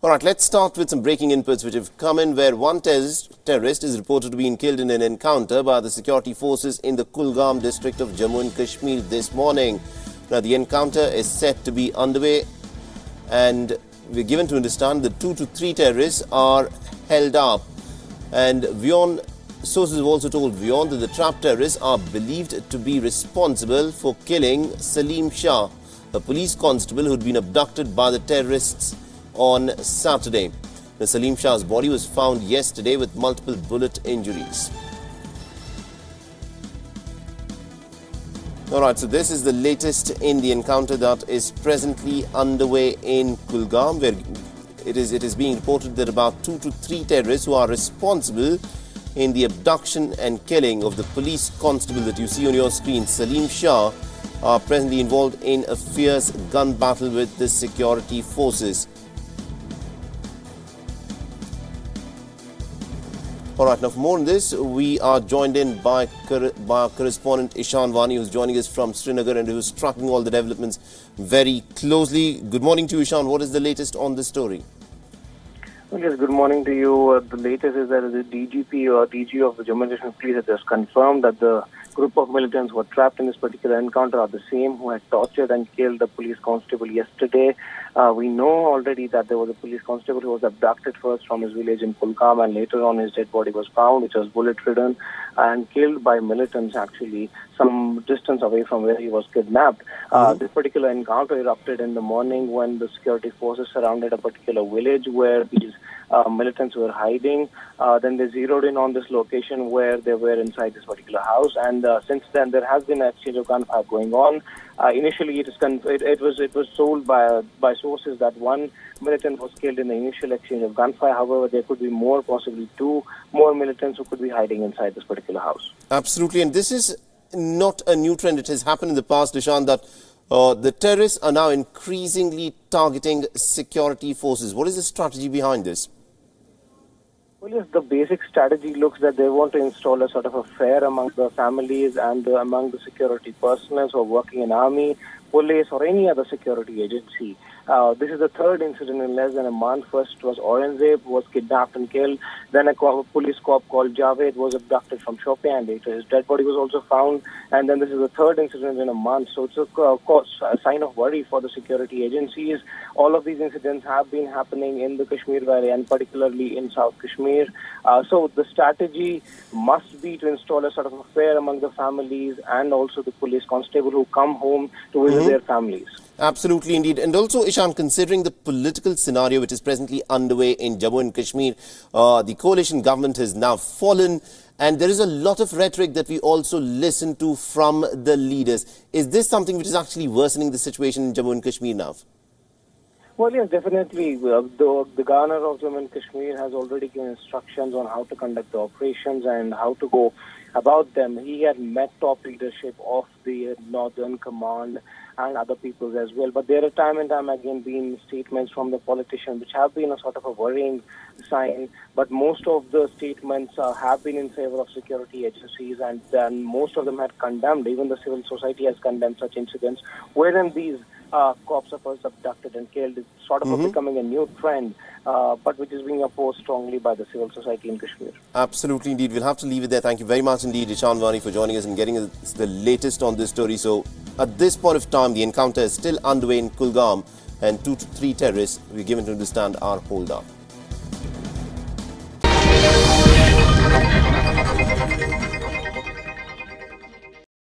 All right, let's start with some breaking inputs which have come in, where one terrorist is reported to be killed in an encounter by the security forces in the Kulgan district of Jammu and Kashmir this morning. Now, the encounter is set to be underway, and we're given to understand that 2 to 3 terrorists are held up. And WION sources have also told WION that the trapped terrorists are believed to be responsible for killing Salim Shah, a police constable who had been abducted by the terrorists on Saturday. The Salim Shah's body was found yesterday with multiple bullet injuries. Alright, so this is the latest in the encounter that is presently underway in Kulgan, where it is being reported that about 2 to 3 terrorists who are responsible in the abduction and killing of the police constable that you see on your screen, Salim Shah, are presently involved in a fierce gun battle with the security forces. All right, now for more on this, we are joined in by our correspondent Ishan Wani, who's joining us from Srinagar and who's tracking all the developments very closely. Good morning to you, Ishan. What is the latest on the story? Well, yes, good morning to you. The latest is that the DGP or DG of the Jammu and Kashmir Police has just confirmed that the group of militants who were trapped in this particular encounter are the same who had tortured and killed the police constable yesterday. We know already that there was a police constable who was abducted first from his village in Kulgan, and later on his dead body was found, which was bullet-ridden and killed by militants actually some distance away from where he was kidnapped. This particular encounter erupted in the morning when the security forces surrounded a particular village where these militants were hiding. Then they zeroed in on this location where they were inside this particular house, and since then there has been an exchange of gunfire going on. Initially, it was told by sources that one militant was killed in the initial exchange of gunfire. However, there could be more, possibly 2 more militants who could be hiding inside this particular house. Absolutely, and this is not a new trend. It has happened in the past, Ishan, that the terrorists are now increasingly targeting security forces. What is the strategy behind this? Well, yes, the basic strategy looks that they want to install a sort of a fear among the families and among the security personnel who are working in army, police or any other security agency. This is the third incident in less than a month. First was Aurangzeb, who was kidnapped and killed. Then a police cop called Javed was abducted from Shopian, and later his dead body was also found. And then this is the third incident in a month. So it's a sign of worry for the security agencies. All of these incidents have been happening in the Kashmir Valley and particularly in South Kashmir. So the strategy must be to install a sort of a fear among the families and also the police constable who come home to visit their families. Absolutely, indeed. And also, Ishan, considering the political scenario which is presently underway in Jammu and Kashmir, the coalition government has now fallen, and there is a lot of rhetoric that we also listen to from the leaders. Is this something which is actually worsening the situation in Jammu and Kashmir now? Well, yes, definitely. The governor of Jammu and Kashmir has already given instructions on how to conduct the operations and how to go about them. He had met top leadership of the Northern Command and other peoples as well. But there are time and time again been statements from the politicians which have been a sort of a worrying sign. But most of the statements have been in favor of security agencies, and then most of them had condemned, even the civil society has condemned such incidents, wherein these cops are first abducted and killed. It's sort of becoming a new trend, but which is being opposed strongly by the civil society in Kashmir. Absolutely, indeed. We'll have to leave it there. Thank you very much indeed, Ishan Wani, for joining us and getting us the latest on this story. So, at this point of time, the encounter is still underway in Kulgan, and 2 to 3 terrorists, we're given to understand, are holed up.